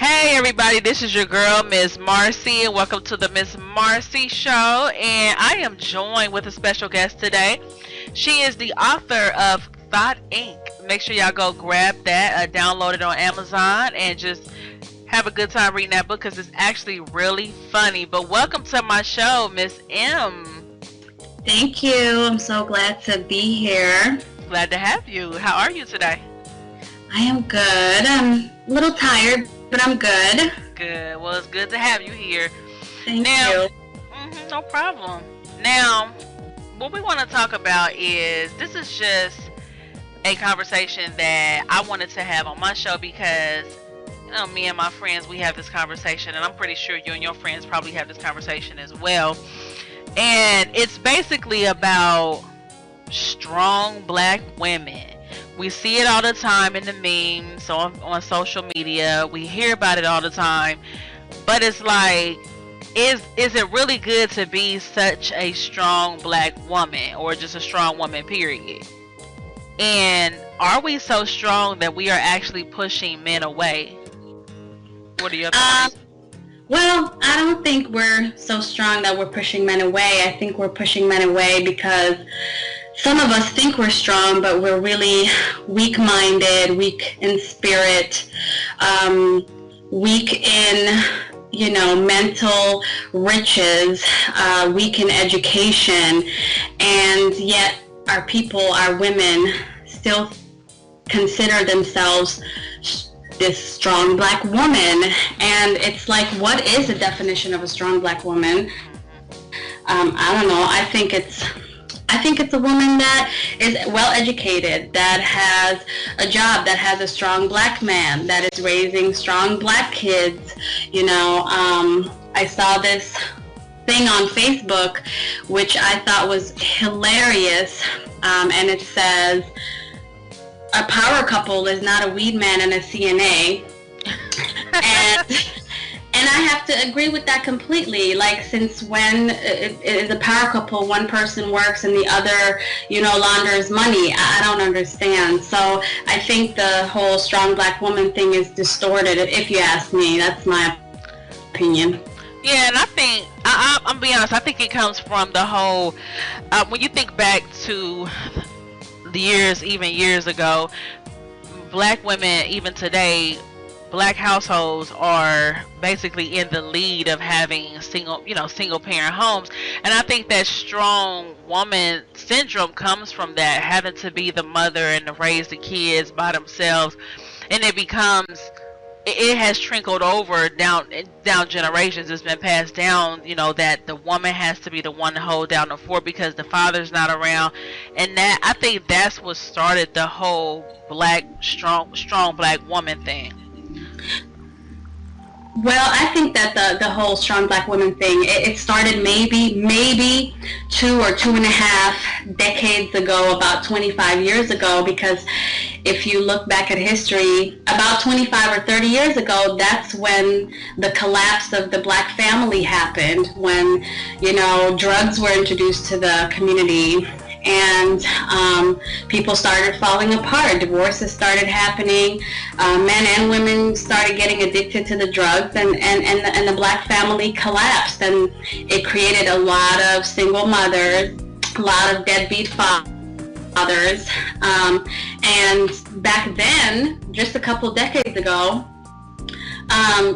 Hey everybody, this is your girl, Miss Marcie, and welcome to the Miss Marcie Show. And I am joined with a special guest today. She is the author of Thought Inc. Make sure y'all go grab that, download it on Amazon, and just have a good time reading that book because it's actually really funny. But welcome to my show, Miss M. Thank you. I'm so glad to be here. Glad to have you. How are you today? I am good. I'm a little tired, but I'm good. Good. Well, it's good to have you here. Thank you. No problem. Now, what we want to talk about is, this is just a conversation that I wanted to have on my show because, me and my friends, we have this conversation, and I'm pretty sure you and your friends probably have this conversation as well. And it's basically about strong black women. We see it all the time in the memes, on social media. We hear about it all the time. But it's like, is it really good to be such a strong black woman, or just a strong woman, period? And are we so strong that we are actually pushing men away? What are your thoughts? Well, I don't think we're so strong that we're pushing men away. I think we're pushing men away because some of us think we're strong, but we're really weak-minded, weak in spirit, weak in, mental riches, weak in education, and yet our people, our women, still consider themselves this strong black woman. And it's like, what is the definition of a strong black woman? I don't know. I think it's a woman that is well educated, that has a job, that has a strong black man, that is raising strong black kids. I saw this thing on Facebook which I thought was hilarious, and it says, a power couple is not a weed man and a CNA. And I have to agree with that completely. Like, since when is a power couple, one person works and the other, launders money? I don't understand. So I think the whole strong black woman thing is distorted, if you ask me. That's my opinion. Yeah, and I think, I'm being honest, I think it comes from the whole, when you think back to the years ago, black women, even today, black households are basically in the lead of having single parent homes. And I think that strong woman syndrome comes from that, having to be the mother and to raise the kids by themselves. And it has trickled over down generations. It's been passed down, that the woman has to be the one to hold down the fort because the father's not around. And that, I think that's what started the whole strong black woman thing. Well, I think that the whole strong black woman thing, it started maybe 2 or 2.5 decades ago, about 25 years ago, because if you look back at history, about 25 or 30 years ago, that's when the collapse of the black family happened, when, drugs were introduced to the community, and people started falling apart. Divorces started happening. Men and women started getting addicted to the drugs, and the black family collapsed, and it created a lot of single mothers, a lot of deadbeat fathers. And back then, just a couple decades ago,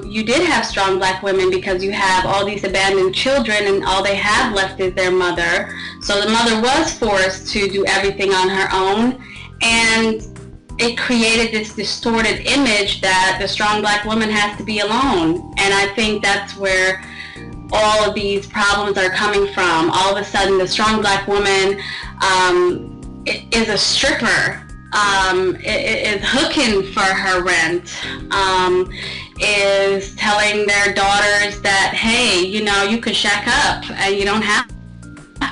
you did have strong black women because you have all these abandoned children and all they have left is their mother. So the mother was forced to do everything on her own, and it created this distorted image that the strong black woman has to be alone. And I think that's where all of these problems are coming from. All of a sudden, the strong black woman is a stripper, is hooking for her rent, is telling their daughters that, hey, you could shack up and you don't have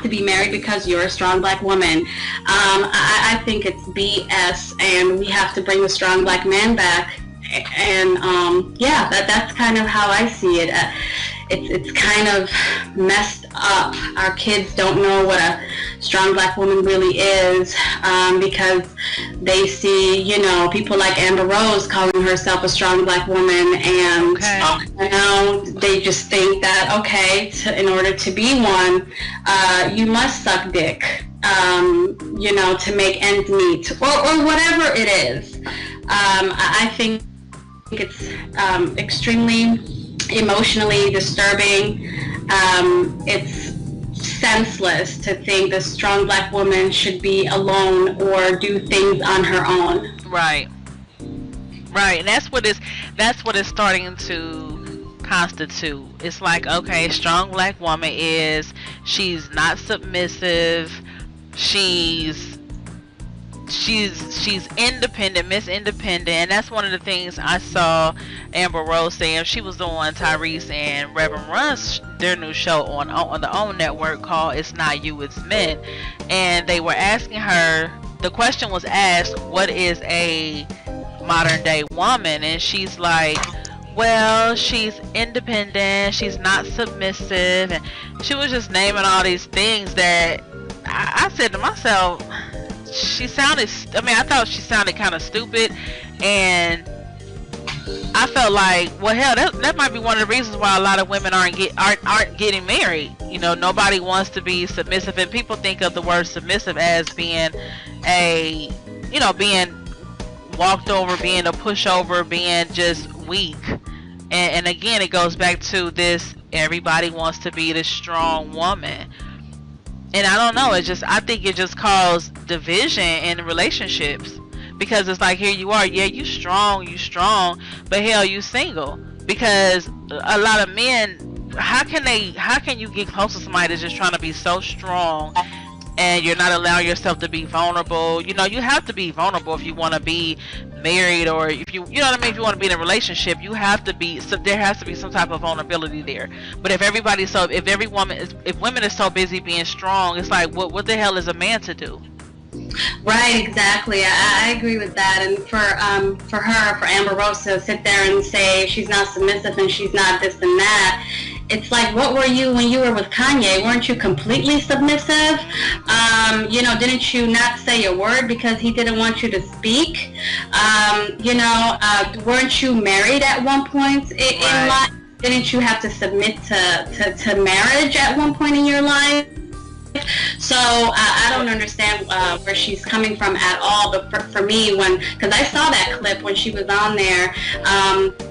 to be married because you're a strong black woman. I think it's BS, and we have to bring the strong black man back. And that's kind of how I see it. It's kind of messed up. Our kids don't know what a strong black woman really is, because they see, you know, people like Amber Rose calling herself a strong black woman, and you know, they just think that, okay, in order to be one, you must suck dick, you know, to make ends meet, or whatever it is. I think it's extremely emotionally disturbing. It's senseless to think the strong black woman should be alone or do things on her own. Right. And that's what it's starting to constitute. It's like, okay, strong black woman she's not submissive, she's independent, Miss Independent, and that's one of the things I saw Amber Rose saying. She was on Tyrese and Reverend Run's their new show on the OWN network called It's Not You, It's Men, and they were asking her, the question was asked, what is a modern day woman? And she's like, well, she's independent, she's not submissive, and she was just naming all these things that I said to myself, I thought she sounded kind of stupid, and I felt like, well, hell, that might be one of the reasons why a lot of women aren't getting married. You know, nobody wants to be submissive, and people think of the word submissive as being being walked over, being a pushover, being just weak. And again, it goes back to this: everybody wants to be the strong woman. And I don't know, I think it just caused division in relationships, because it's like, here you are, yeah, you strong, but hell, you single. Because a lot of men, how can you get close to somebody that's just trying to be so strong, and you're not allowing yourself to be vulnerable? You know, you have to be vulnerable if you want to be married, or if you know what I mean, if you want to be in a relationship, you have to be, so there has to be some type of vulnerability there. But if women are so busy being strong, it's like, what the hell is a man to do? Right, exactly. I agree with that. And for Amber Rose to sit there and say she's not submissive and she's not this and that, it's like, what were you when you were with Kanye? Weren't you completely submissive? You know, didn't you not say a word because he didn't want you to speak? Weren't you married at one point in life? Didn't you have to submit to marriage at one point in your life? So I don't understand where she's coming from at all. But for me, because I saw that clip when she was on there,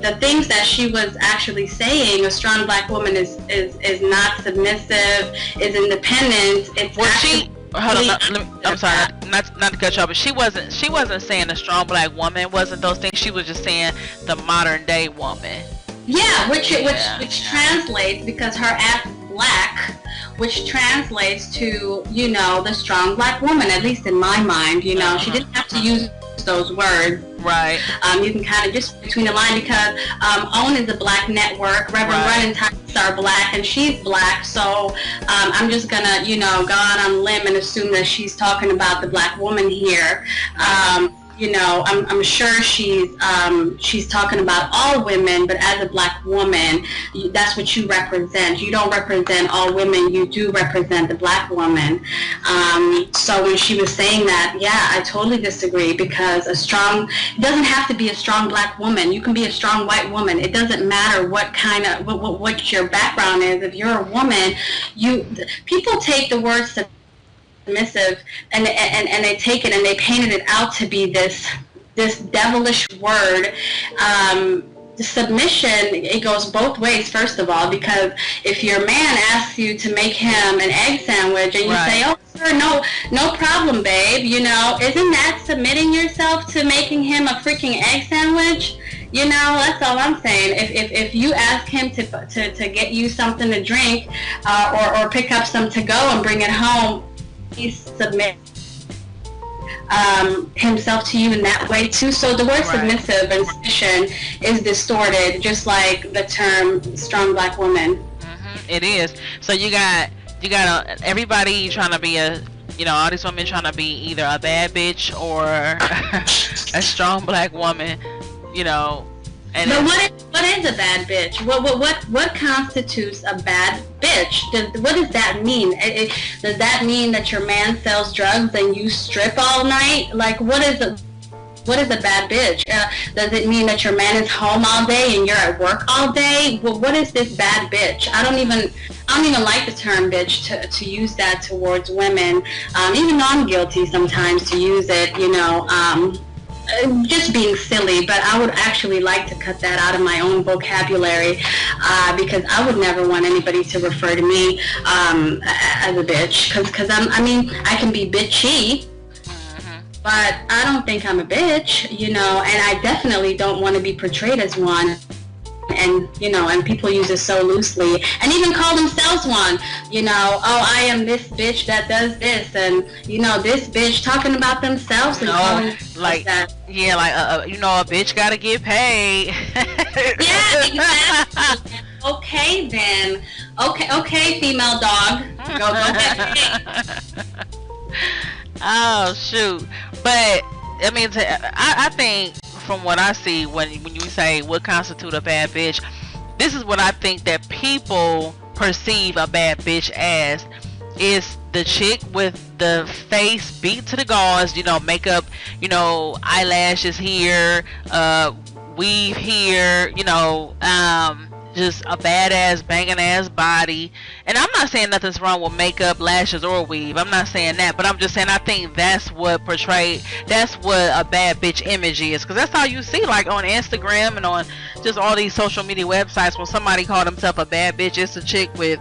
the things that she was actually saying, a strong black woman is not submissive, is independent. I'm sorry, not to cut you off, but she wasn't saying a strong black woman wasn't those things. She was just saying the modern day woman. Yeah, which translates, because her ass is black, which translates to, you know, the strong black woman, at least in my mind. You know, she didn't have to use those words. Right. You can kind of just between the line, because OWN is a black network. Reverend Run and Tyrese are black, and she's black. So I'm just gonna, you know, go out on a limb and assume that she's talking about the black woman here. You know, I'm sure she's talking about all women, but as a black woman, that's what you represent. You don't represent all women, you do represent the black woman. So when she was saying that, yeah, I totally disagree, because it doesn't have to be a strong black woman. You can be a strong white woman. It doesn't matter what kind of, what your background is. If you're a woman, people take the word submissive and they take it and they painted it out to be this devilish word. Submission, it goes both ways, first of all, because if your man asks you to make him an egg sandwich and you say, oh sure, no problem, babe, you know, isn't that submitting yourself to making him a freaking egg sandwich? You know, that's all I'm saying. If you ask him to get you something to drink, or pick up some to go and bring it home, he submits himself to you in that way too. So the word submissive and submission is distorted, just like the term strong black woman. It is. So you got everybody trying to be all these women trying to be either a bad bitch or a strong black woman, you know, And but what is a bad bitch? What constitutes a bad bitch? What does that mean? Does that mean that your man sells drugs and you strip all night? Like, what is a bad bitch? Does it mean that your man is home all day and you're at work all day? Well, what is this bad bitch? I don't even like the term bitch to use that towards women. Even though I'm guilty sometimes to use it, just being silly, but I would actually like to cut that out of my own vocabulary, because I would never want anybody to refer to me as a bitch, because I can be bitchy, but I don't think I'm a bitch, and I definitely don't want to be portrayed as one. And people use it so loosely, and even call themselves one. Oh, I am this bitch that does this, and this bitch talking about themselves and calling like that. Yeah, like a bitch gotta get paid. Yeah, exactly. Okay then. Okay, female dog. Go get paid. Oh shoot! But I think, from what I see, when you say what constitute a bad bitch, this is what I think that people perceive a bad bitch as, is the chick with the face beat to the gauze, makeup, eyelashes here, weave here, just a badass banging ass body. And I'm not saying nothing's wrong with makeup, lashes, or weave. I'm not saying that, but I'm just saying I think that's what a bad bitch image is, because that's how you see, like, on Instagram and on just all these social media websites, when somebody called themselves a bad bitch, it's a chick with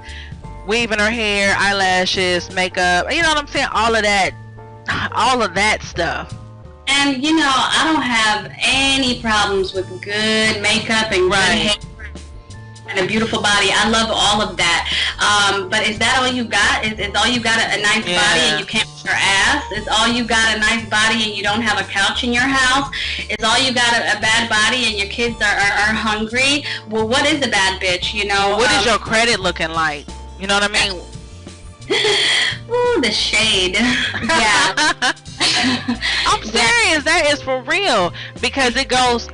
weaving her hair, eyelashes, makeup, you know what I'm saying, all of that stuff. And I don't have any problems with good makeup and good hair and a beautiful body. I love all of that. But is that all you got? Is all you got a nice body and you can't wash your ass? Is all you got a nice body and you don't have a couch in your house? Is all you got a bad body and your kids are hungry? Well, what is a bad bitch? What is your credit looking like? You know what I mean? Ooh, the shade. Yeah. I'm serious. That is for real, because it goes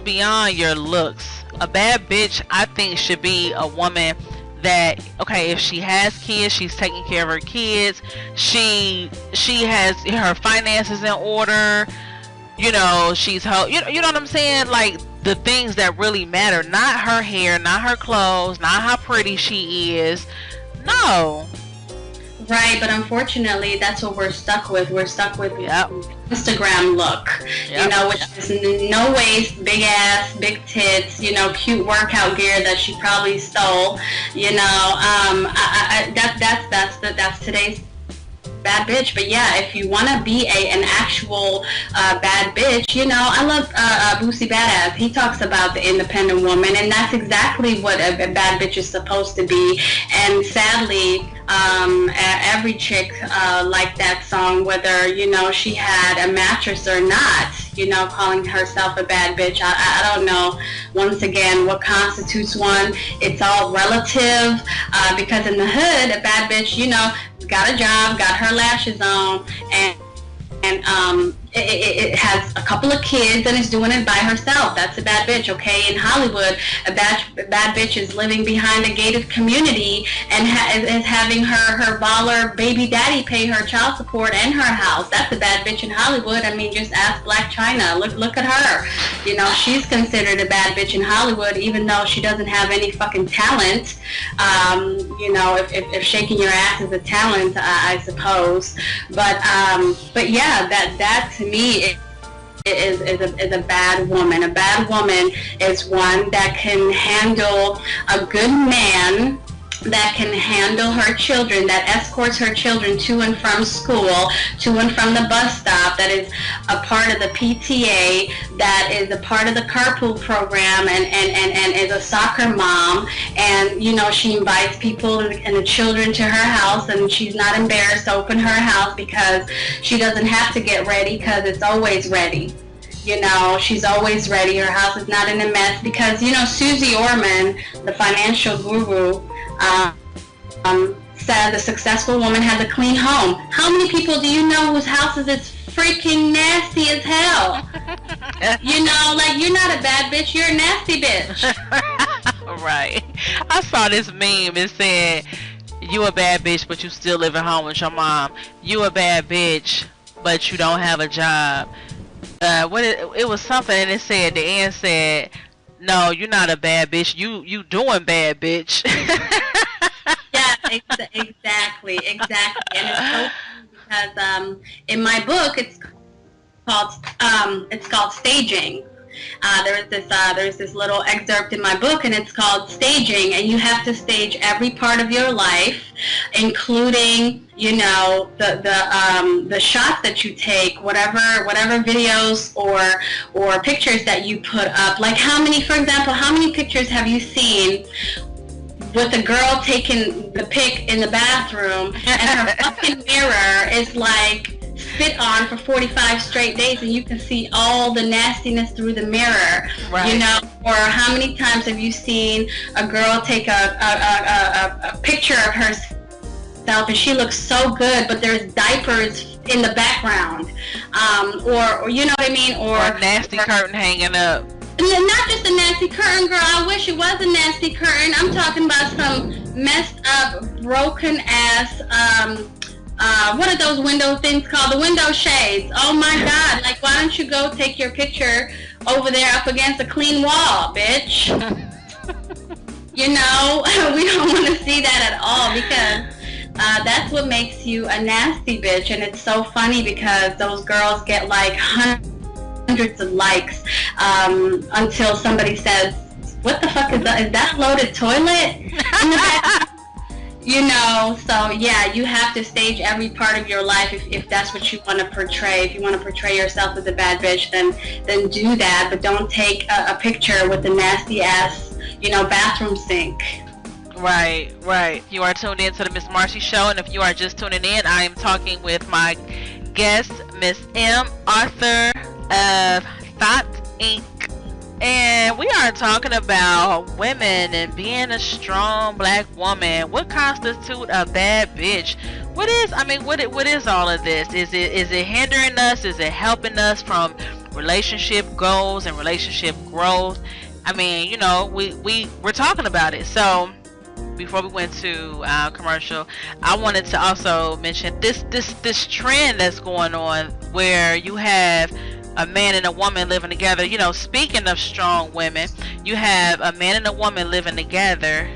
beyond your looks. A bad bitch, I think, should be a woman that, okay, if she has kids, she's taking care of her kids. She has her finances in order. She's you know what I'm saying? Like, the things that really matter, not her hair, not her clothes, not how pretty she is. No. Right, but unfortunately, that's what we're stuck with. We're stuck with Instagram look, which is no waist, big ass, big tits, cute workout gear that she probably stole. That's today's bad bitch. But yeah, if you want to be an actual bad bitch, I love Boosie Badass. He talks about the independent woman, and that's exactly what a bad bitch is supposed to be. And sadly, every chick liked that song, whether she had a mattress or not, calling herself a bad bitch. I don't know, once again, what constitutes one. It's all relative, because in the hood, a bad bitch, got a job, got her lashes on, and it has a couple of kids and is doing it by herself. That's a bad bitch, okay? In Hollywood, a bad bitch is living behind a gated community and is having her baller baby daddy pay her child support and her house. That's a bad bitch in Hollywood. Just ask Black China. Look at her. She's considered a bad bitch in Hollywood, even though she doesn't have any fucking talent. If shaking your ass is a talent, I suppose. But yeah, that to me is a bad woman. A bad woman is one that can handle a good man, that can handle her children, that escorts her children to and from school, to and from the bus stop, that is a part of the PTA, that is a part of the carpool program, and is a soccer mom, and she invites people and the children to her house, and she's not embarrassed to open her house because she doesn't have to get ready, because it's always ready. She's always ready. Her house is not in a mess, because Susie Orman, the financial guru, said a successful woman has a clean home. How many people do you know whose houses is freaking nasty as hell? You know, like, you're not a bad bitch, you're a nasty bitch. Right. I saw this meme. It said, "You a bad bitch, but you still live at home with your mom. You a bad bitch, but you don't have a job." It was something, and it said, the end said, "No, you're not a bad bitch. You doing bad, bitch." Yeah, exactly. And it's so funny because in my book it's called Staging. There's this little excerpt in my book, and it's called Staging, and you have to stage every part of your life, including, you know, the shots that you take, whatever videos or pictures that you put up. Like, for example, how many pictures have you seen with a girl taking the pic in the bathroom and her fucking mirror is like spit on for 45 straight days, and you can see all the nastiness through the mirror, right? You know, or how many times have you seen a girl take a picture of herself and she looks so good, but there's diapers in the background, or you know what I mean, or a nasty curtain hanging up. Not just a nasty curtain, girl. I wish it was a nasty curtain. I'm talking about some messed up, broken ass, what are those window things called? The window shades. Oh my God. Like, why don't you go take your picture over there up against a clean wall, bitch? You know, we don't want to see that at all, because that's what makes you a nasty bitch. And it's so funny because those girls get like hundreds of likes until somebody says, "What the fuck is that? Is that a loaded toilet in the back?" You know, so yeah, you have to stage every part of your life if that's what you want to portray. If you want to portray yourself as a bad bitch, then do that, but don't take a picture with a nasty ass, you know, bathroom sink. Right, right. You are tuned in to the Miss Marcie Show, and if you are just tuning in, I am talking with my guest, Miss M, author of Thought Inc. And we are talking about women and being a strong black woman. What constitutes a bad bitch? What is all of this? Is it hindering us? Is it helping us from relationship goals and relationship growth? I mean, you know, we're talking about it. So before we went to commercial, I wanted to also mention this trend that's going on where you have a man and a woman living together. You know, speaking of strong women, you have a man and a woman living together,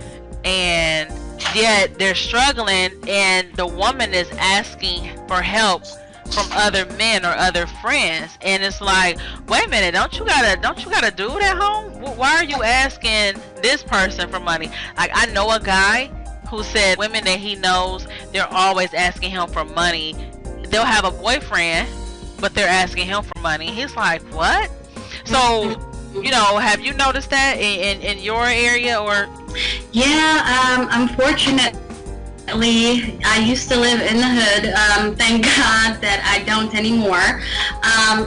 and yet they're struggling, and the woman is asking for help from other men or other friends, and it's like, wait a minute, don't you got a dude at home? Why are you asking this person for money? Like, I know a guy who said women that he knows, they're always asking him for money. They'll have a boyfriend, but they're asking him for money. He's like, what? So, you know, have you noticed that in your area? Or yeah, unfortunately, I used to live in the hood. Thank God that I don't anymore.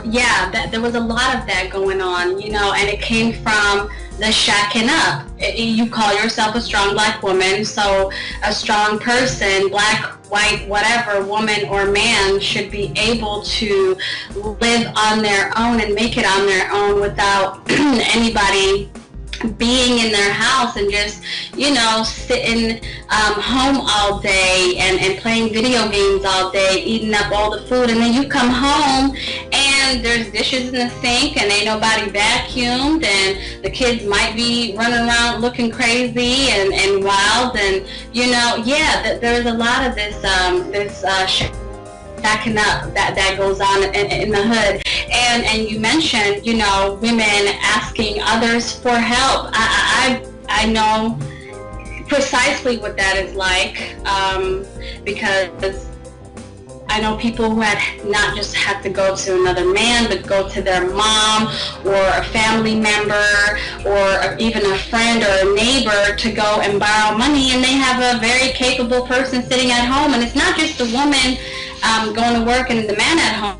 Yeah, there was a lot of that going on, you know, and it came from the shacking up. You call yourself a strong black woman, so a strong person, black, white, whatever, woman or man, should be able to live on their own and make it on their own without anybody being in their house and just, you know, sitting home all day and playing video games all day, eating up all the food, and then you come home and there's dishes in the sink and ain't nobody vacuumed, and the kids might be running around looking crazy and wild, and, you know, yeah, there's a lot of this shacking up that goes on in the hood. And you mentioned, you know, women asking others for help. I know precisely what that is like, because I know people who had not just had to go to another man, but go to their mom or a family member or even a friend or a neighbor to go and borrow money, and they have a very capable person sitting at home. And it's not just the woman going to work and the man at home.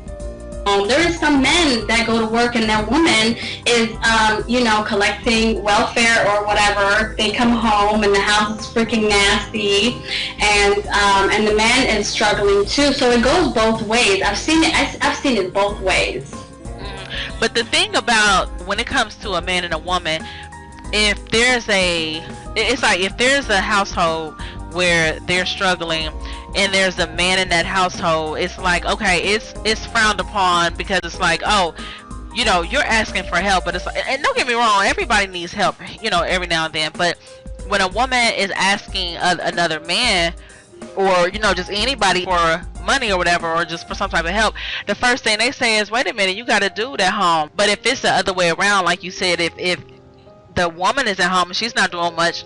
There is some men that go to work and their woman is, you know, collecting welfare or whatever. They come home and the house is freaking nasty, and the man is struggling too. So it goes both ways. I've seen it both ways. But the thing about when it comes to a man and a woman, if there's a, it's like if there's a household where they're struggling and there's a man in that household, it's like, okay, it's frowned upon, because it's like, oh, you know, you're asking for help, but it's like, and don't get me wrong, everybody needs help, you know, every now and then, but when a woman is asking another man, or, you know, just anybody for money or whatever, or just for some type of help, the first thing they say is, wait a minute, you got a dude at home. But if it's the other way around, like you said, if the woman is at home and she's not doing much,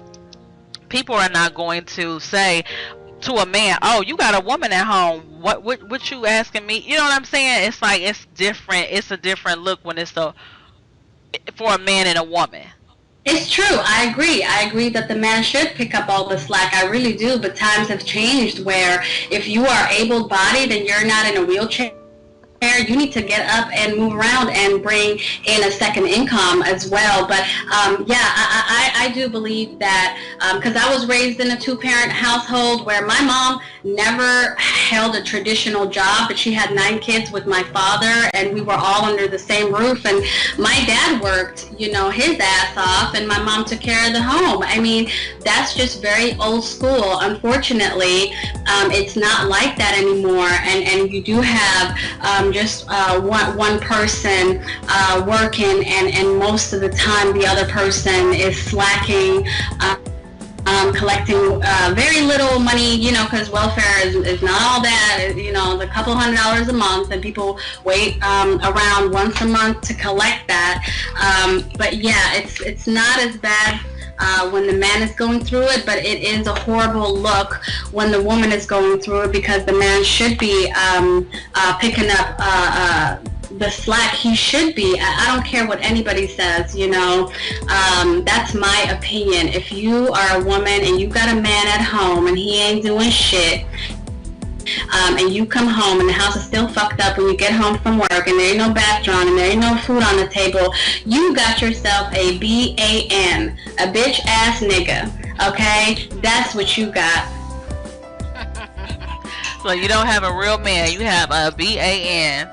people are not going to say to a man, oh, you got a woman at home, what you asking me? You know what I'm saying? It's like, it's different. It's a different look when it's for a man and a woman. It's true. I agree that the man should pick up all the slack. I really do. But times have changed where if you are able-bodied and you're not in a wheelchair, you need to get up and move around and bring in a second income as well. But yeah, I do believe that, because I was raised in a two-parent household where my mom never held a traditional job, but she had 9 kids with my father, and we were all under the same roof. And my dad worked, you know, his ass off, and my mom took care of the home. I mean, that's just very old school. Unfortunately, it's not like that anymore, and you do have just one person working, and most of the time the other person is slacking, collecting very little money, you know, because welfare is not all that, you know, the couple $100 a month, and people wait around once a month to collect that. But yeah, it's not as bad when the man is going through it, but it is a horrible look when the woman is going through it, because the man should be picking up the slack. He should be. I don't care what anybody says, you know. That's my opinion. If you are a woman and you got a man at home and he ain't doing shit, and you come home and the house is still fucked up when you get home from work, and there ain't no bath drawn and there ain't no food on the table, you got yourself a BAN, a bitch ass nigga, okay? That's what you got. So you don't have a real man, you have a BAN.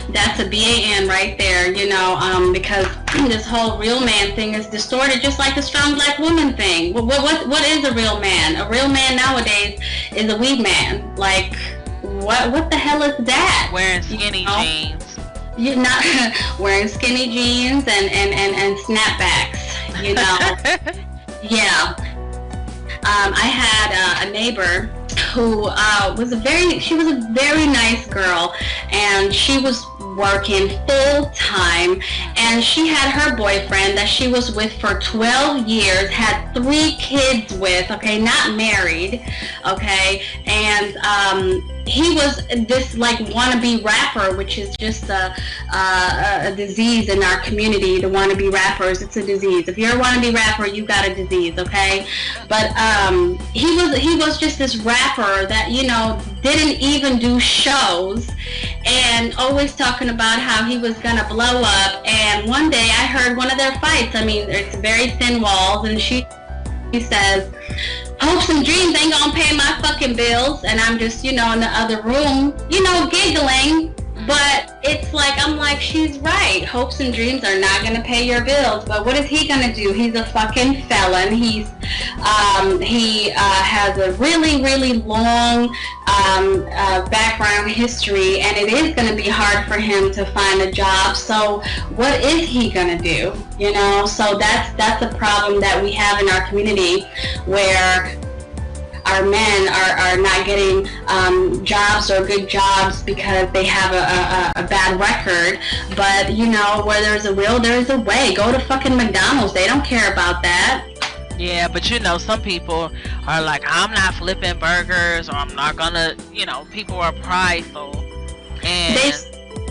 That's a BAN right there, you know, because this whole real man thing is distorted, just like the strong black woman thing. What is a real man? A real man nowadays is a weed man. Like, what the hell is that? Wearing skinny jeans. You're not wearing skinny jeans and snapbacks, you know. Yeah. I had a neighbor who was a very nice girl, and she was working full time, and she had her boyfriend that she was with for 12 years, had 3 kids with, okay, not married, okay, and he was this like wannabe rapper, which is just a disease in our community. The wannabe rappers, it's a disease. If you're a wannabe rapper, you got a disease, okay? But he was just this rapper that, you know, didn't even do shows, and always talking about how he was gonna blow up. And one day I heard one of their fights. I mean, it's very thin walls, and she says, hopes and dreams ain't gonna pay my fucking bills. And I'm just, you know, in the other room, you know, giggling. But it's like, I'm like, she's right. Hopes and dreams are not gonna pay your bills. But what is he gonna do? He's a fucking felon. He has a really, really long background history, and it is gonna be hard for him to find a job. So what is he gonna do? You know, so that's a problem that we have in our community, where our men are not getting jobs or good jobs because they have a bad record. But, you know, where there's a will, there's a way. Go to fucking McDonald's. They don't care about that. Yeah, but you know, some people are like, I'm not flipping burgers, or I'm not gonna, you know, people are prideful. And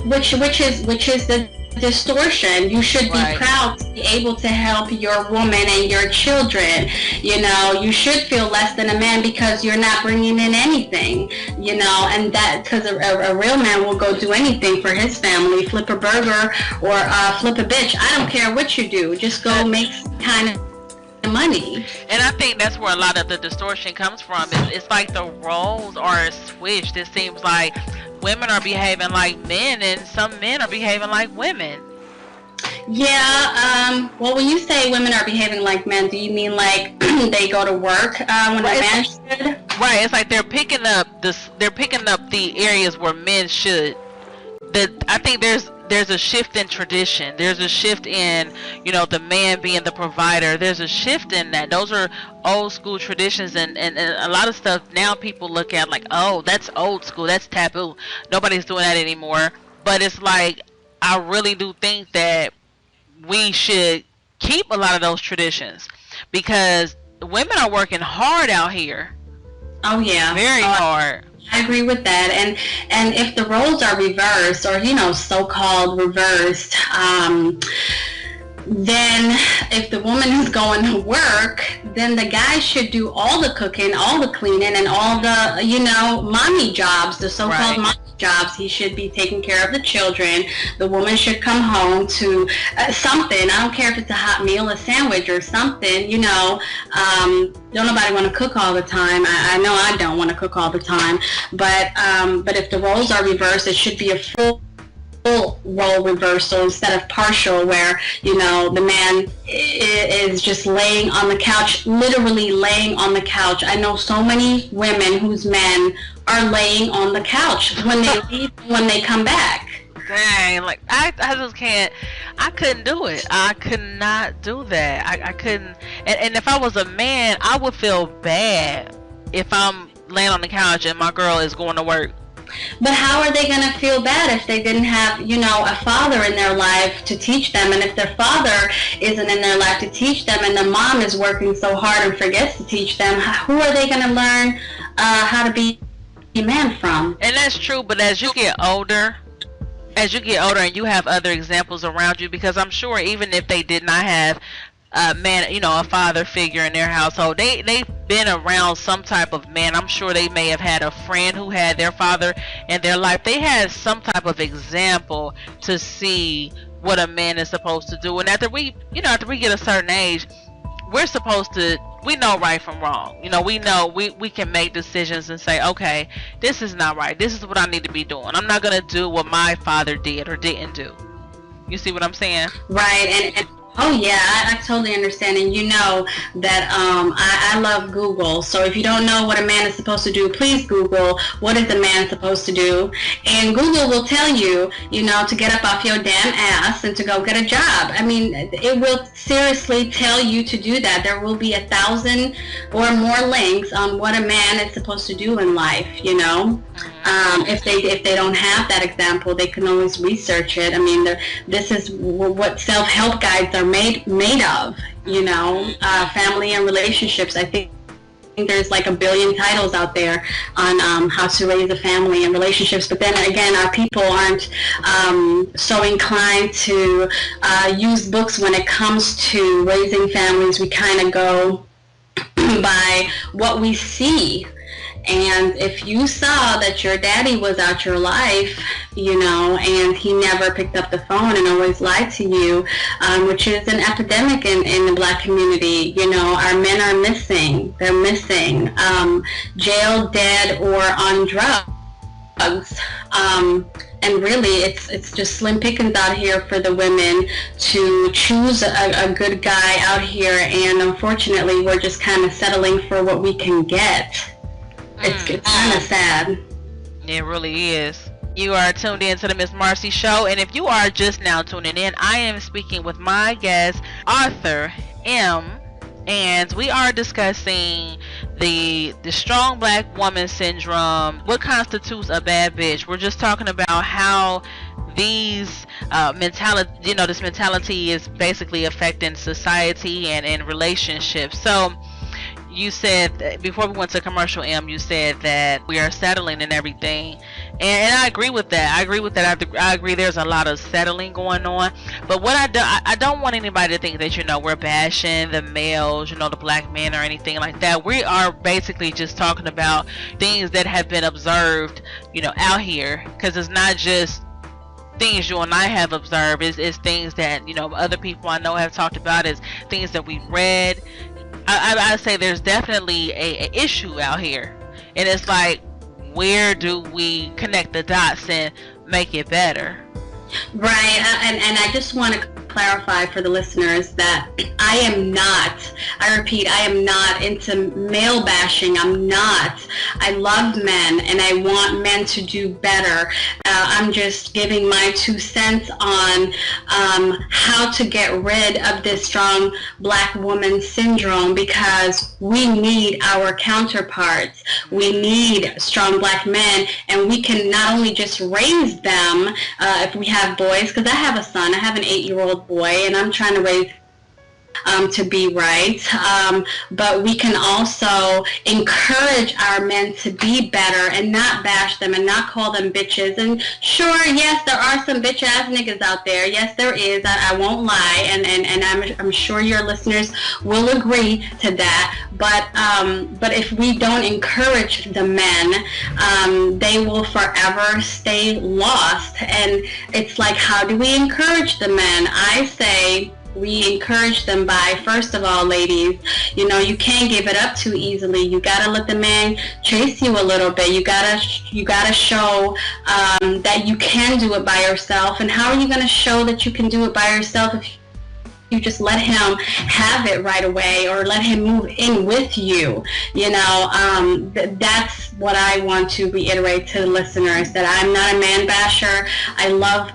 which is the distortion. You should be proud to be able to help your woman and your children. You know, you should feel less than a man because you're not bringing in anything, you know, and that, because a real man will go do anything for his family, flip a burger or flip a bitch. I don't care what you do, just go make some kind of money. And I think that's where a lot of the distortion comes from. It's like the roles are switched. It seems like women are behaving like men, and some men are behaving like women. Yeah, well, when you say women are behaving like men, do you mean like they go to work when a man should? Right, it's like they're picking up the areas where men should. I think there's a shift in tradition. There's a shift in, the man being the provider. There's a shift in that. Those are old school traditions, and a lot of stuff now people look at like, oh, that's old school, that's taboo. Nobody's doing that anymore. But it's like, I really do think that we should keep a lot of those traditions, because women are working hard out here. Oh yeah, very hard. I agree with that, and if the roles are reversed, or so-called reversed, then if the woman is going to work, then the guy should do all the cooking, all the cleaning, and all the mommy jobs, the so-called mommy jobs. He should be taking care of the children. The woman should come home to something. I don't care if it's a hot meal, a sandwich, or something. Don't nobody want to cook all the time. I know I don't want to cook all the time, but if the roles are reversed, it should be a full role reversal instead of partial, where the man is just laying on the couch, literally laying on the couch. I know so many women whose men are laying on the couch when they leave, when they come back. Dang, like I just can't. I couldn't do it. I could not do that. I couldn't. And if I was a man, I would feel bad if I'm laying on the couch and my girl is going to work. But how are they going to feel bad if they didn't have, a father in their life to teach them? And if their father isn't in their life to teach them, and the mom is working so hard and forgets to teach them, who are they going to learn how to be a man from? And that's true, but as you get older and you have other examples around you, because I'm sure even if they did not have a father figure in their household, they've been around some type of man. I'm sure they may have had a friend who had their father in their life. They had some type of example to see what a man is supposed to do. And after we get a certain age, we know right from wrong. We know we can make decisions and say, okay, this is not right. This is what I need to be doing. I'm not going to do what my father did or didn't do. You see what I'm saying? Right. And oh yeah, I totally understand, and that I love Google. So if you don't know what a man is supposed to do, please Google what is a man supposed to do, and Google will tell you, to get up off your damn ass and to go get a job. I mean, it will seriously tell you to do that. There will be 1,000 or more links on what a man is supposed to do in life. If they don't have that example, they can always research it. I mean, this is what self-help guides are made of, family and relationships. I think there's like 1 billion titles out there on how to raise a family and relationships, but then again, our people aren't so inclined to use books when it comes to raising families. We kind of go by what we see. And if you saw that your daddy was out your life, and he never picked up the phone and always lied to you, which is an epidemic in the black community, our men are missing. They're missing, jailed, dead, or on drugs. And really, it's just slim pickings out here for the women to choose a good guy out here, and unfortunately, we're just kind of settling for what we can get. It's kind of sad. It really is. You are tuned in to the Miss Marcie Show, and if you are just now tuning in, I am speaking with my guest, Arthur M., and we are discussing the strong black woman syndrome. What constitutes a bad bitch? We're just talking about how these this mentality is basically affecting society and relationships. So you said, before we went to commercial, you said that we are settling and everything, and I agree with that. I agree there's a lot of settling going on, but what I don't want anybody to think that we're bashing the males, the black men, or anything like that. We are basically just talking about things that have been observed out here, because it's not just things you and I have observed. It's things that other people I know have talked about, is things that we've read. I say there's definitely a issue out here, and it's like, where do we connect the dots and make it better? Right, and I just want to clarify for the listeners that I am not, I repeat, I am not into male bashing. I'm not. I love men and I want men to do better. I'm just giving my 2 cents on how to get rid of this strong black woman syndrome, because we need our counterparts. We need strong black men, and we can not only just raise them if we have boys, because I have a son, I have an 8-year-old boy, and I'm trying to raise to be right, but we can also encourage our men to be better and not bash them and not call them bitches. And sure, yes, there are some bitch ass niggas out there. Yes, there is. I won't lie, and I'm sure your listeners will agree to that. But if we don't encourage the men, they will forever stay lost. And it's like, how do we encourage the men? I say, we encourage them by, first of all, ladies, you know, you can't give it up too easily. You gotta let the man chase you a little bit. You gotta show that you can do it by yourself. And how are you gonna show that you can do it by yourself if you just let him have it right away, or let him move in with you? You know, that's what I want to reiterate to the listeners, that I'm not a man basher. I love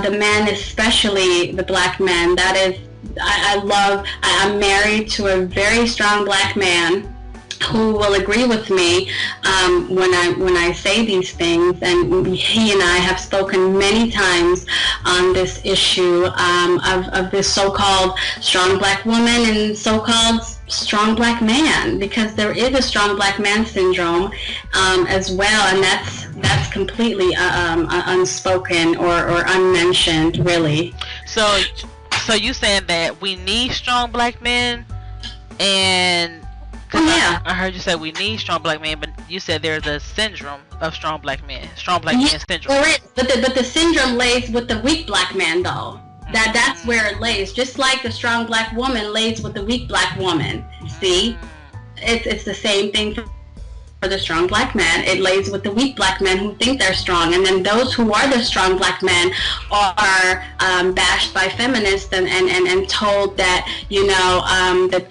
the men, especially the black men. That is, I'm married to a very strong black man who will agree with me when I say these things, and he and I have spoken many times on this issue of this so-called strong black woman and so-called strong black man, because there is a strong black man syndrome as well, and that's completely unspoken or unmentioned, really. So you saying that we need strong black men, and I heard you say we need strong black men, but you said there's a syndrome of strong black men syndrome. There is, but the syndrome lays with the weak black man, though. That's where it lays. Just like the strong black woman lays with the weak black woman. See, it's the same thing for the strong black man. It lays with the weak black men who think they're strong, and then those who are the strong black men are bashed by feminists and told that, you know, that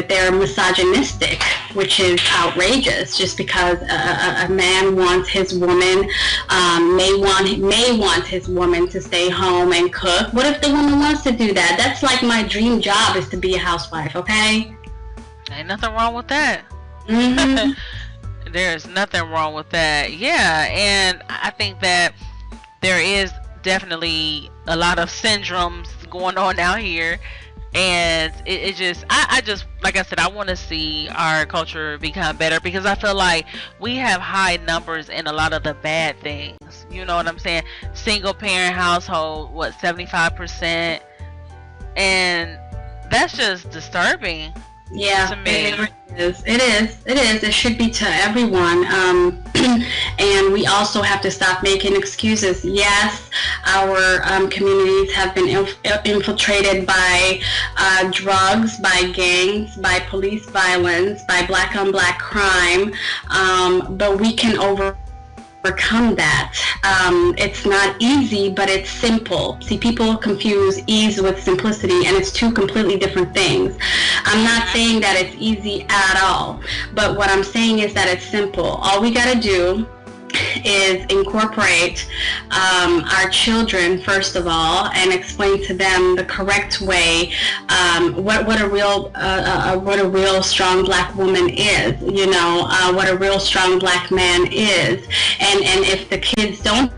they're misogynistic, which is outrageous. Just because a man wants his woman, may want his woman to stay home and cook. What if the woman wants to do that? That's like my dream job, is to be a housewife. Okay, ain't nothing wrong with that. Mm-hmm. There's nothing wrong with that. Yeah, and I think that there is definitely a lot of syndromes going on out here, and it just, I just, like I said, I want to see our culture become better, because I feel like we have high numbers in a lot of the bad things. You know what I'm saying? Single parent household, 75%, and that's just disturbing. Yeah, to me. It is. It should be to everyone. And we also have to stop making excuses. Yes, our communities have been infiltrated by drugs, by gangs, by police violence, by black on black crime, but we can overcome that. It's not easy, but it's simple. See, people confuse ease with simplicity, and it's two completely different things. I'm not saying that it's easy at all, but what I'm saying is that it's simple. All we gotta do is incorporate our children, first of all, and explain to them the correct way what a real strong black woman is, you know, what a real strong black man is, and if the kids don't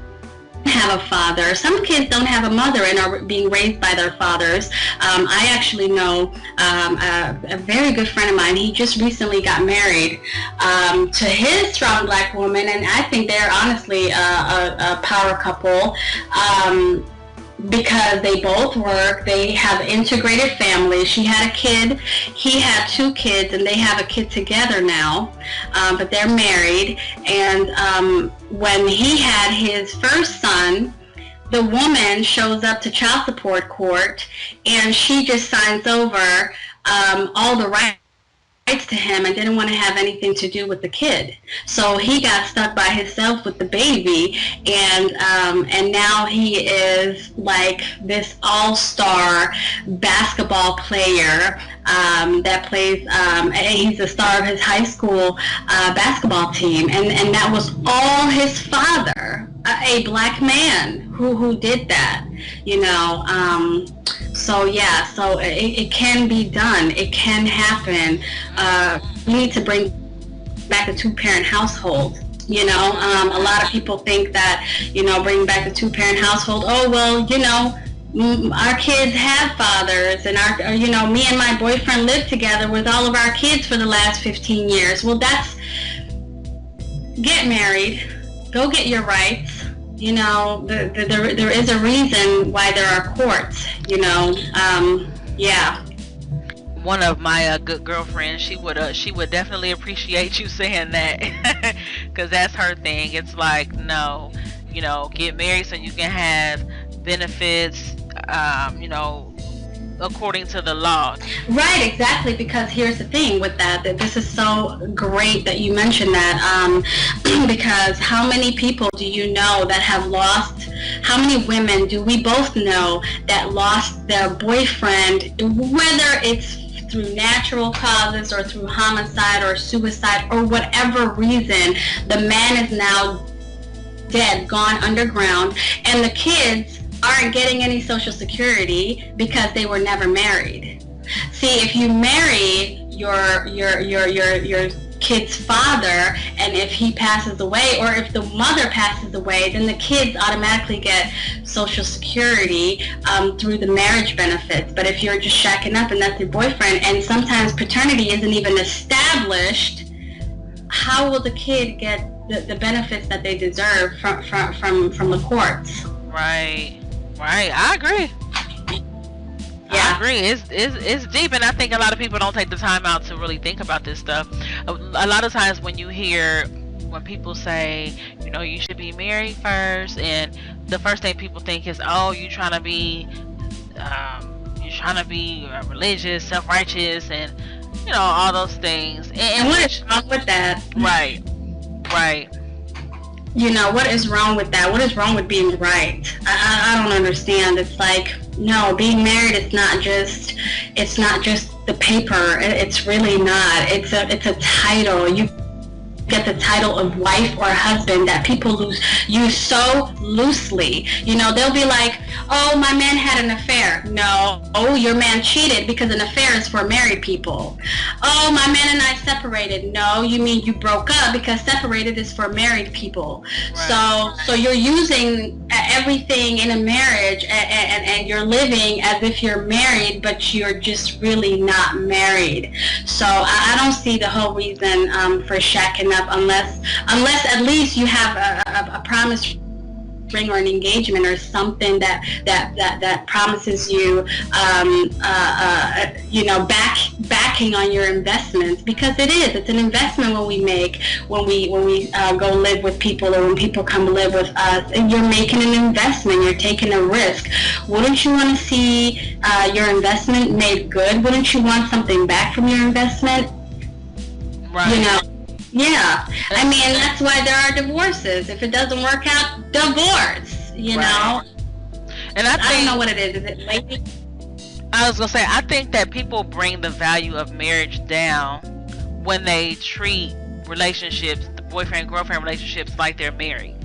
have a father, some kids don't have a mother and are being raised by their fathers. I actually know a very good friend of mine. He just recently got married to his strong black woman, and I think they're honestly a power couple. Because they both work, they have integrated families. She had a kid, he had 2 kids, and they have a kid together now, but they're married. And when he had his first son, the woman shows up to child support court, and she just signs over all the rights to him and didn't want to have anything to do with the kid. So he got stuck by himself with the baby, and now he is like this all-star basketball player that plays. He's the star of his high school basketball team, and that was all his father, a black man who did that. You know. So yeah, so it can be done. It can happen. We need to bring back the two-parent household. You know, a lot of people think that, you know, bringing back the two-parent household, oh, well, you know, our kids have fathers, and you know, me and my boyfriend lived together with all of our kids for the last 15 years. Well, get married, go get your rights. You know, there is a reason why there are courts, you know. Yeah. One of my good girlfriends, she would definitely appreciate you saying that, because that's her thing. It's like, no, you know, get married so you can have benefits, you know, according to the law. Right, exactly, because here's the thing with that this is so great that you mentioned that, because how many people do you know that have lost, how many women do we both know that lost their boyfriend, whether it's through natural causes or through homicide or suicide or whatever reason, the man is now dead, gone underground, and the kids aren't getting any Social Security because they were never married. See, if you marry your kid's father, and if he passes away, or if the mother passes away, then the kids automatically get Social Security through the marriage benefits. But if you're just shacking up and that's your boyfriend, and sometimes paternity isn't even established, how will the kid get the benefits that they deserve from the courts? Right. I agree. Yeah. I agree. It's deep, and I think a lot of people don't take the time out to really think about this stuff. A lot of times when people say, you know, you should be married first, and the first thing people think is, oh, you're trying to be religious, self-righteous, and, you know, all those things. And what is wrong with that? Right. You know, what is wrong with that? What is wrong with being right? I don't understand. It's like, no, being married is not just, it's not just the paper. It's really not. It's a title. You get the title of wife or husband that people use so loosely. You know, they'll be like, oh, my man had an affair. No, oh, your man cheated, because an affair is for married people. Oh, my man and I separated. No, you mean you broke up, because separated is for married people. Right. So you're using everything in a marriage, and you're living as if you're married, but you're just really not married. So I don't see the whole reason for shacking up, unless at least you have a promise ring or an engagement or something that promises you, you know, backing on your investments, because it's an investment when we go live with people, or when people come live with us, and you're making an investment, you're taking a risk. Wouldn't you want to see your investment made good? Wouldn't you want something back from your investment? Right. You know. Yeah, I mean, that's why there are divorces. If it doesn't work out, divorce, you know? And I don't know what it is. Is it lazy? I was going to say, I think that people bring the value of marriage down when they treat relationships, the boyfriend-girlfriend relationships, like they're married.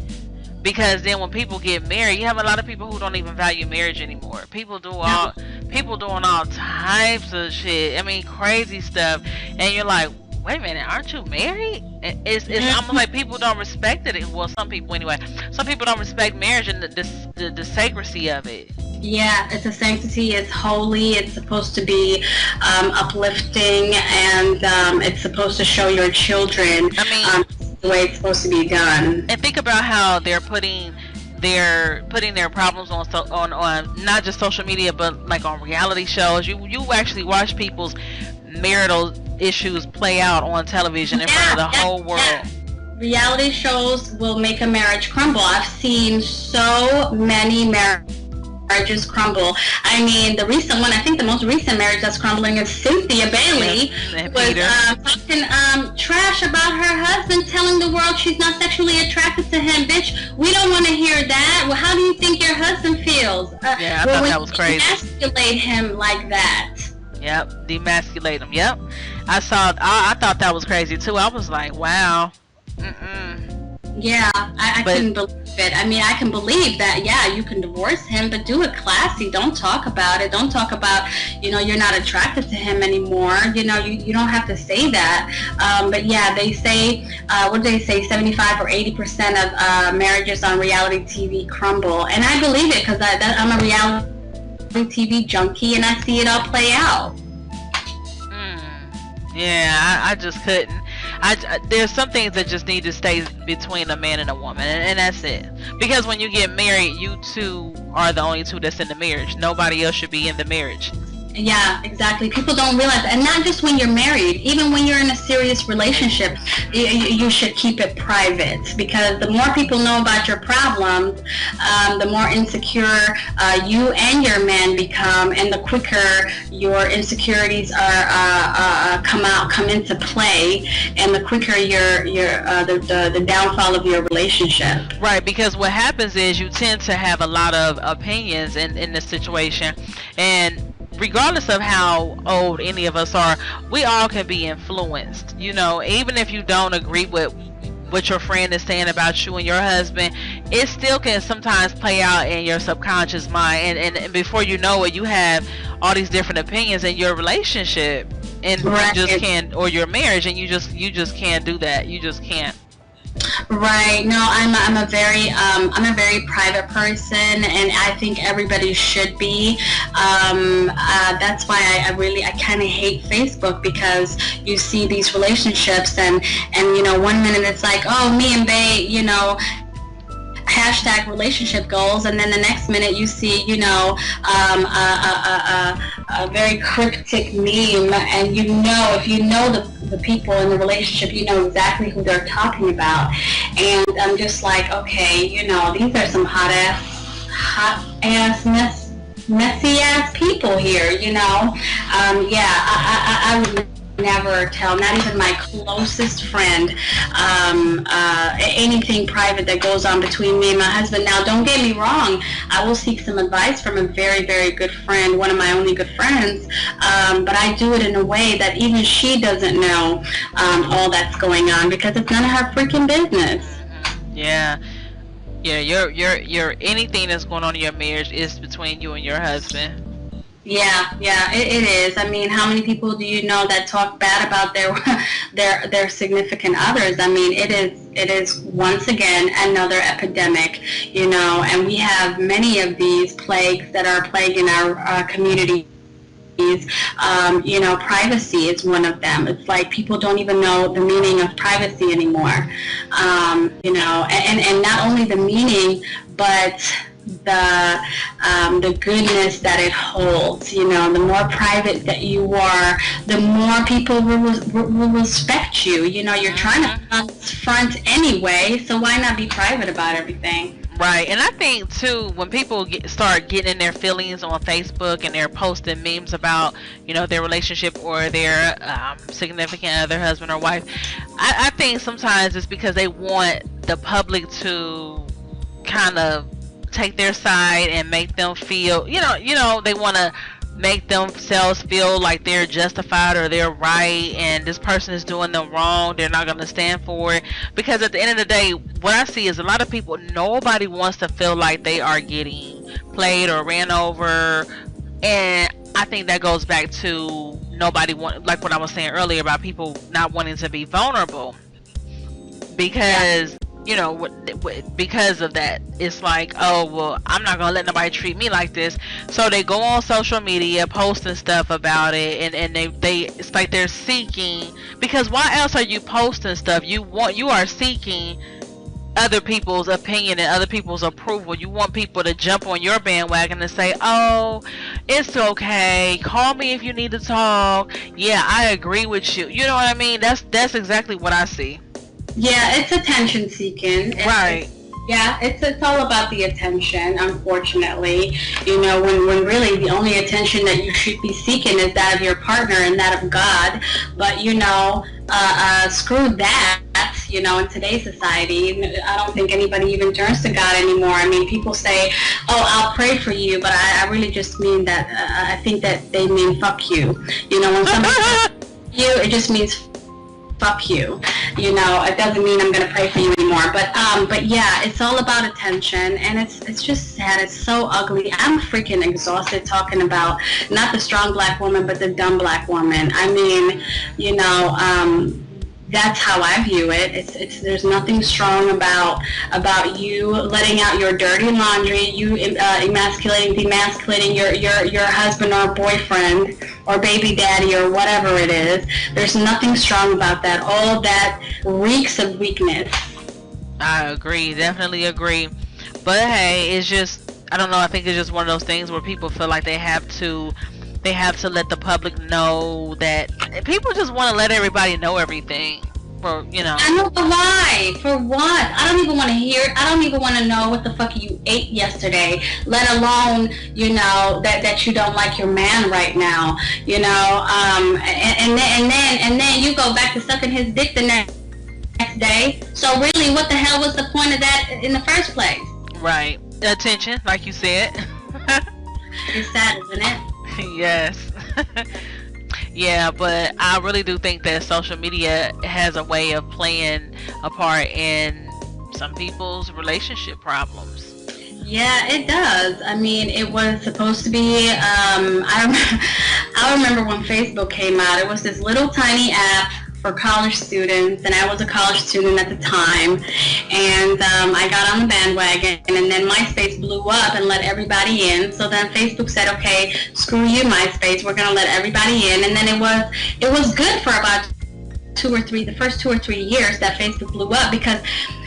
Because then when people get married, you have a lot of people who don't even value marriage anymore. People doing all types of shit. I mean, crazy stuff. And you're like, wait a minute, aren't you married? It's almost like people don't respect it. Well, some people anyway. Some people don't respect marriage and the sacredcy of it. Yeah, it's a sanctity. It's holy. It's supposed to be uplifting, and it's supposed to show your children the way it's supposed to be done. And think about how they're putting their problems on not just social media, but like on reality shows. You actually watch people's marital issues play out on television in front of the whole world. Yeah. Reality shows will make a marriage crumble. I've seen so many marriages marriages crumble. I mean, the recent one, I think the most recent marriage that's crumbling is Cynthia Bailey, was talking trash about her husband, telling the world she's not sexually attracted to him. Bitch, we don't want to hear that. Well, how do you think your husband feels? I thought that was crazy. Emasculate him like that. Yep, demasculate him. Yep, I thought that was crazy too. I was like, wow. Yeah, I couldn't believe it. I mean, I can believe that, yeah, you can divorce him, but do it classy. Don't talk about it. Don't talk about, you're not attracted to him anymore. You don't have to say that. But yeah, they say, what do they say, 75 or 80% of marriages on reality TV crumble. And I believe it because I'm a reality TV junkie and I see it all play out. Yeah, I just couldn't. There's some things that just need to stay between a man and a woman, and that's it. Because when you get married, you two are the only two that's in the marriage. Nobody else should be in the marriage. Yeah, exactly. People don't realize, and not just when you're married, even when you're in a serious relationship, you should keep it private, because the more people know about your problems, the more insecure you and your man become, and the quicker your insecurities are come into play, and the quicker the downfall of your relationship. Right, because what happens is you tend to have a lot of opinions in this situation, and regardless of how old any of us are, we all can be influenced. Even if you don't agree with what your friend is saying about you and your husband, it still can sometimes play out in your subconscious mind, and before you know it, you have all these different opinions in your relationship, and right. You just can't, or your marriage, and you just can't do that. You just can't. Right. No, I'm a very private person, and I think everybody should be. That's why I kind of hate Facebook, because you see these relationships and 1 minute it's like, oh, me and bae, hashtag relationship goals, and then the next minute you see a very cryptic meme, and if you know the people in the relationship, you know exactly who they're talking about. And I'm just like, okay, these are some hot ass messy ass people here. I would never tell, not even my closest friend, anything private that goes on between me and my husband. Now, don't get me wrong, I will seek some advice from a very, very good friend, one of my only good friends, but I do it in a way that even she doesn't know all that's going on, because it's none of her freaking business. Yeah, your anything that's going on in your marriage is between you and your husband. Yeah, it is. I mean, how many people do you know that talk bad about their significant others? I mean, it is once again another epidemic, and we have many of these plagues that are plaguing our community. Privacy is one of them. It's like people don't even know the meaning of privacy anymore. And not only the meaning, but the goodness that it holds. The more private that you are, the more people will respect you. You're trying to front anyway, so why not be private about everything? Right, and I think too, when people start getting in their feelings on Facebook and they're posting memes about, their relationship or their significant other, husband or wife, I think sometimes it's because they want the public to kind of take their side and make them feel, they want to make themselves feel like they're justified or they're right, and this person is doing them wrong. They're not going to stand for it, because at the end of the day, what I see is a lot of people, nobody wants to feel like they are getting played or ran over. And I think that goes back to like what I was saying earlier about people not wanting to be vulnerable, because because of that, it's like, oh, well, I'm not gonna let nobody treat me like this. So they go on social media posting stuff about it, and they it's like they're seeking, because why else are you posting stuff? You are seeking other people's opinion and other people's approval. You want people to jump on your bandwagon and say, oh, it's okay, call me if you need to talk, yeah, I agree with you. You know what I mean? That's exactly what I see. Yeah, it's attention seeking. Right. Yeah, it's all about the attention, unfortunately. You know, when really the only attention that you should be seeking is that of your partner and that of God. But, you know, screw that. You know, in today's society, I don't think anybody even turns to God anymore. I mean, people say, oh, I'll pray for you, but I really just mean that, I think that they mean fuck you. You know, when somebody says you, it just means fuck you. You know, it doesn't mean I'm going to pray for you anymore. But yeah, it's all about attention, and it's just sad. It's so ugly. I'm freaking exhausted talking about not the strong black woman, but the dumb black woman. I mean, you know, that's how I view it. It's there's nothing strong about you letting out your dirty laundry, you demasculating your husband or boyfriend or baby daddy or whatever it is. There's nothing strong about that. All that reeks of weakness. I agree, definitely agree. But hey, it's just, I don't know, I think it's just one of those things where people feel like they have to let the public know that people just want to let everybody know everything. For, you know. I know, but why? For what? I don't even want to hear it. I don't even want to know what the fuck you ate yesterday, let alone, you know, that you don't like your man right now, you know, and then you go back to sucking his dick the next day. So really, what the hell was the point of that in the first place? Right. Attention, like you said. It's sad, isn't it? Yes. Yeah, but I really do think that social media has a way of playing a part in some people's relationship problems. Yeah, it does. I mean, it was supposed to be, I remember when Facebook came out, it was this little tiny app for college students, and I was a college student at the time, and I got on the bandwagon, and then MySpace blew up and let everybody in. So then Facebook said, okay, screw you, MySpace, we're gonna let everybody in. And then it was good for about the first 2 or 3 years that Facebook blew up, because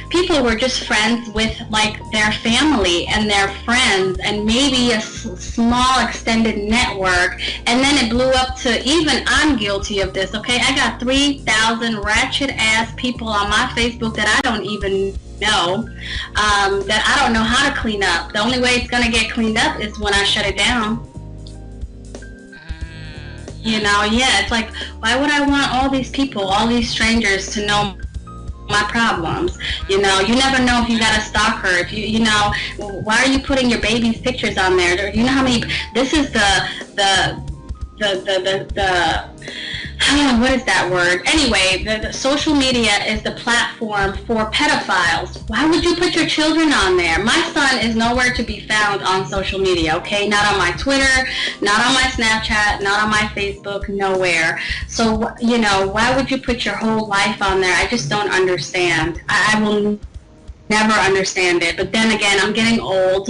people were just friends with like their family and their friends and maybe a small extended network, and then it blew up to, even I'm guilty of this, okay? I got 3,000 ratchet ass people on my Facebook that I don't even know, that I don't know how to clean up. The only way it's gonna get cleaned up is when I shut it down. You know, yeah, it's like, why would I want all these people, all these strangers to know my problems? You know, you never know if you got a stalker. If you know, why are you putting your baby's pictures on there? You know how many? This is the what is that word? Anyway, the social media is the platform for pedophiles. Why would you put your children on there? My son is nowhere to be found on social media, okay? Not on my Twitter, not on my Snapchat, not on my Facebook, nowhere. So, you know, why would you put your whole life on there? I just don't understand. I will never understand it. But then again, I'm getting old,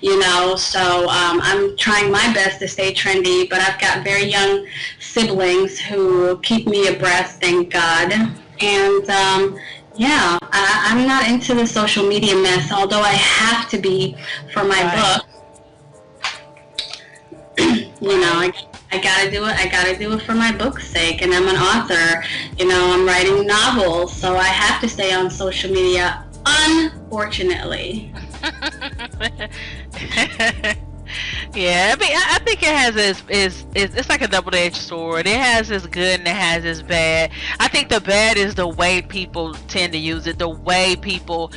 you know, so I'm trying my best to stay trendy, but I've got very young siblings who keep me abreast, thank God. And yeah, I'm not into the social media mess, although I have to be for my book. You know, I gotta do it. I gotta do it for my book's sake, and I'm an author. You know, I'm writing novels, so I have to stay on social media, unfortunately. Yeah, I think it has it's like a double-edged sword. It has its good and it has its bad. I think the bad is the way people tend to use it, the way people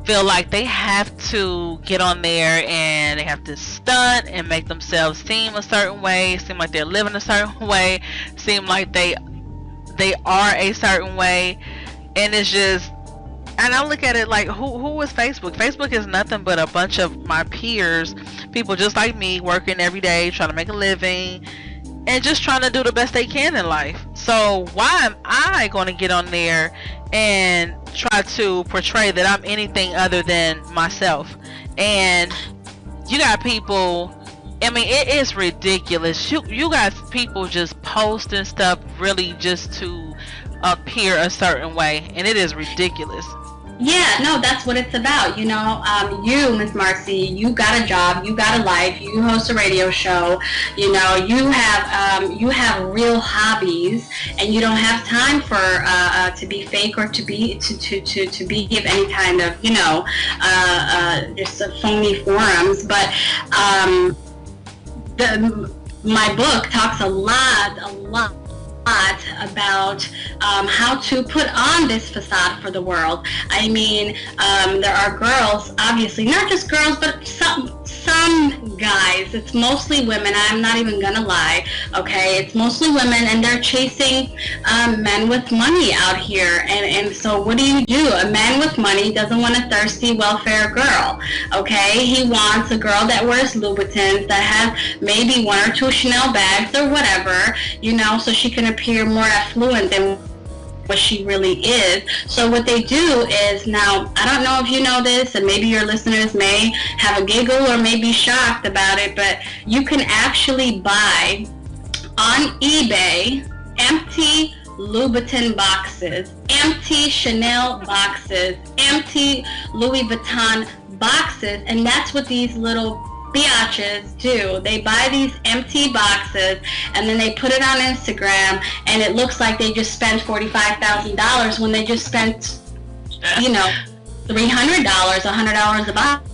feel like they have to get on there and they have to stunt and make themselves seem a certain way, seem like they're living a certain way, seem like they are a certain way. And it's just, and I look at it like, who is Facebook? Facebook is nothing but a bunch of my peers, people just like me, working every day, trying to make a living, and just trying to do the best they can in life. So why am I going to get on there and try to portray that I'm anything other than myself? And you got people, I mean, it is ridiculous. You got people just posting stuff really just to appear a certain way, and it is ridiculous. Yeah, no, that's what it's about. You, Miss Marcie, you got a job, you got a life, you host a radio show. You have real hobbies, and you don't have time for to be fake or to be to be give any kind of just phony forums. But my book talks a lot about how to put on this facade for the world. I mean, there are girls, obviously, not just girls, but some guys. It's mostly women. I'm not even gonna lie. Okay, it's mostly women, and they're chasing men with money out here. And so, what do? A man with money doesn't want a thirsty welfare girl. Okay, he wants a girl that wears Louboutins, that has maybe one or two Chanel bags or whatever, so she can appear more affluent than what she really is. So what they do is, now, I don't know if you know this, and maybe your listeners may have a giggle or may be shocked about it, but you can actually buy on eBay empty Louboutin boxes, empty Chanel boxes, empty Louis Vuitton boxes, and that's what these little biatches do. They buy these empty boxes, and then they put it on Instagram, and it looks like they just spent $45,000 when they just spent, $300, $100 a box.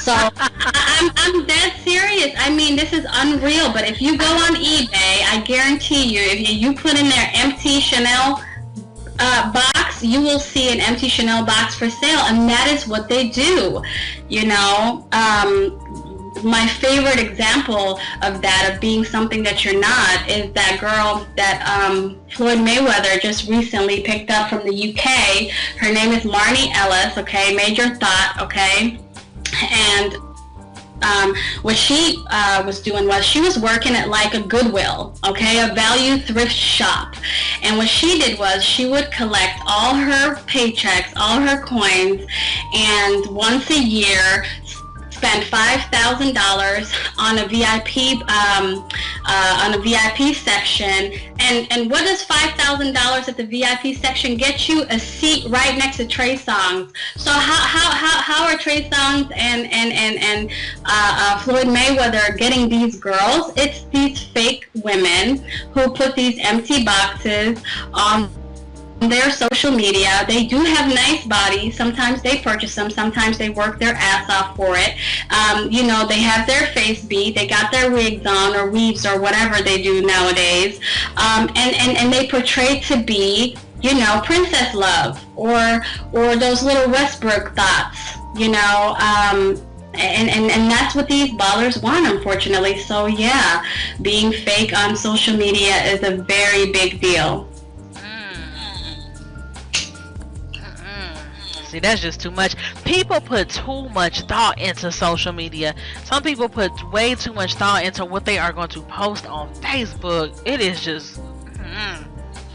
So I'm dead serious. I mean, this is unreal. But if you go on eBay, I guarantee you, if you put in there empty Chanel box, you will see an empty Chanel box for sale, and that is what they do. My favorite example of that, of being something that you're not, is that girl that Floyd Mayweather just recently picked up from the UK. Her name is Marnie Ellis, okay, Major Thought, okay, and what she was doing was, she was working at like a Goodwill, okay, a value thrift shop. And what she did was, she would collect all her paychecks, all her coins, and once a year spend $5,000 on a VIP section. And what does $5,000 at the VIP section get you? A seat right next to Trey Songz. So how are Trey Songz and Floyd Mayweather getting these girls? It's these fake women who put these empty boxes on their social media. They do have nice bodies. Sometimes they purchase them. Sometimes they work their ass off for it. They have their face beat. They got their wigs on, or weaves, or whatever they do nowadays. And they portray to be, princess love, or those little Westbrook thoughts, and that's what these ballers want, unfortunately. So yeah, being fake on social media is a very big deal. See, that's just too much. People put too much thought into social media. Some people put way too much thought into what they are going to post on Facebook. It is just...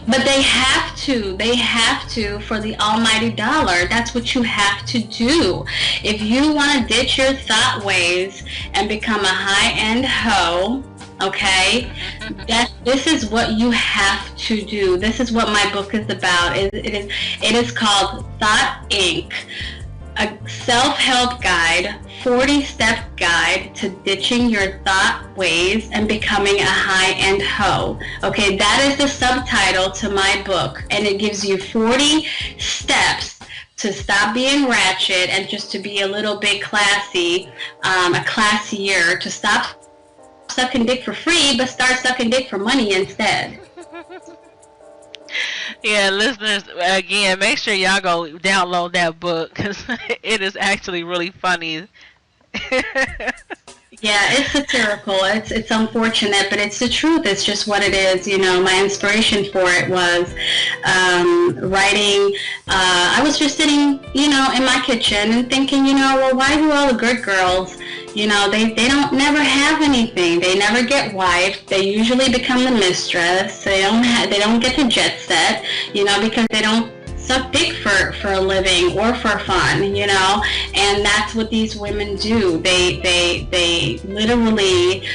But they have to for the almighty dollar. That's what you have to do. If you want to ditch your thought ways and become a high-end hoe, okay, this is what you have to do. This is what my book is about. It is called Thought Inc., a self-help guide, 40-step guide to ditching your thought ways and becoming a high-end hoe. Okay, that is the subtitle to my book, and it gives you 40 steps to stop being ratchet and just to be a little bit classy, classier, to stop sucking dick for free, but start sucking dick for money instead. Yeah, listeners, again, make sure y'all go download that book, because it is actually really funny. Yeah, it's satirical. It's unfortunate, but it's the truth. It's just what it is. My inspiration for it was writing. I was just sitting, in my kitchen and thinking, well, why do all the good girls, they don't never have anything. They never get wifed. They usually become the mistress. They don't get the jet set, because they don't suck dick for a living or for fun, and that's what these women do. They literally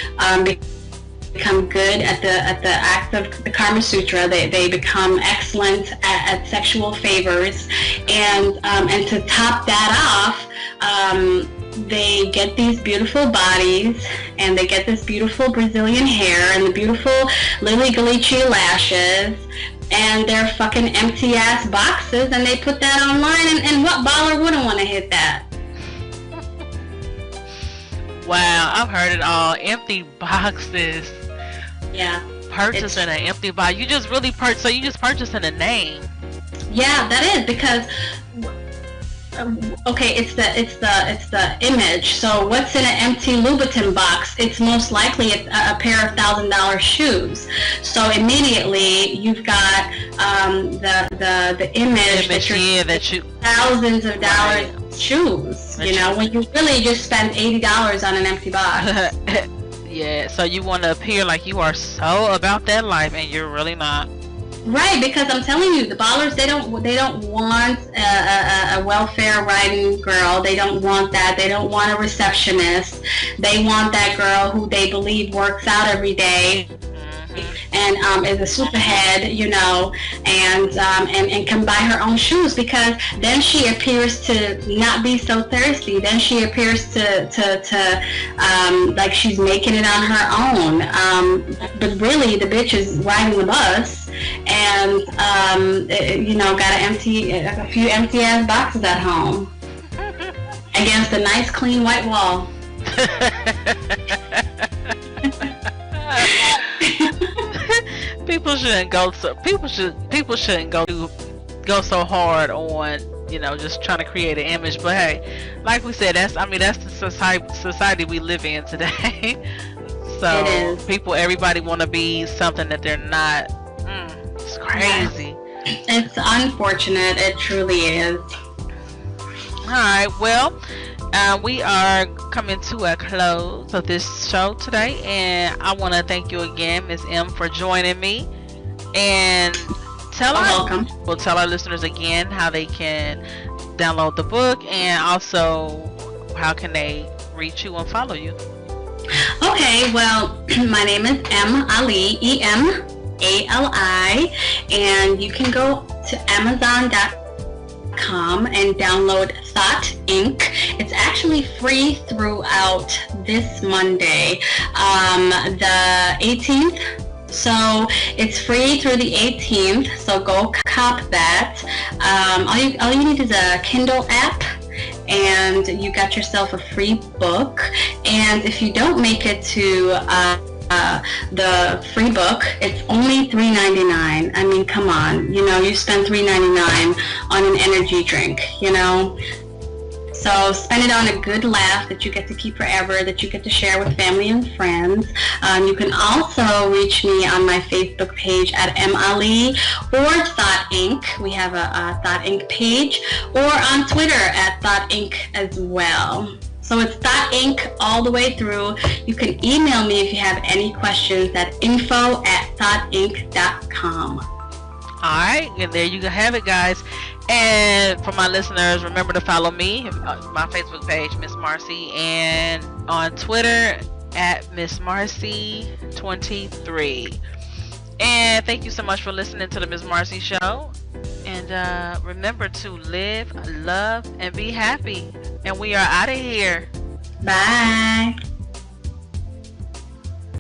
become good at the act of the Kama Sutra. They become excellent at sexual favors, And to top that off, they get these beautiful bodies, and they get this beautiful Brazilian hair and the beautiful Lily Ghalichi lashes, and they're fucking empty ass boxes, and they put that online, and what baller wouldn't want to hit that? Wow, I've heard it all. Empty boxes. Yeah. Purchasing an empty box. You just really so you just purchasing a name. Yeah, that is because okay, it's the image. So what's in an empty Louboutin box? It's most likely a pair of $1,000 shoes. So immediately you've got the image that you thousands of dollars shoes. You know, when you really just spend $80 on an empty box. Yeah, so you want to appear like you are so about that life, and you're really not. Right, because I'm telling you, the ballers, they don't want a welfare riding girl. They don't want that. They don't want a receptionist. They want that girl who they believe works out every day and is a superhead, you know, and can buy her own shoes, because then she appears to not be so thirsty. Then she appears to like she's making it on her own. But really, the bitch is riding the bus and you know, got a few empty ass boxes at home against a nice clean white wall. People shouldn't go so hard on, you know, just trying to create an image. But hey, like we said, that's the society we live in today. So everybody want to be something that they're not. It's crazy. It's unfortunate. It truly is. All right. Well, we are coming to a close of this show today, and I want to thank you again, Ms. M, for joining me. And tell our listeners again how they can download the book, and also how can they reach you and follow you. Okay, well, my name is M. Ali, EMALI, and you can go to Amazon.com and download Thought Inc. It's actually free throughout this Monday, the 18th. So it's free through the 18th. So go cop that. All you need is a Kindle app, and you got yourself a free book. And if you don't make it to the free book, it's only $3.99. I mean, come on, you know, you spend $3.99 on an energy drink, you know. So spend it on a good laugh that you get to keep forever, that you get to share with family and friends. You can also reach me on my Facebook page at MAli or Thought Inc. We have a Thought Inc. page, or on Twitter at Thought Inc. as well. So it's Thought Inc. all the way through. You can email me if you have any questions at info@thoughtinc.com. All right, and there you have it, guys. And for my listeners, remember to follow me, my Facebook page, Miss Marcie, and on Twitter at Miss Marcie23. And thank you so much for listening to the Miss Marcie Show. And remember to live, love, and be happy. And we are out of here. Bye.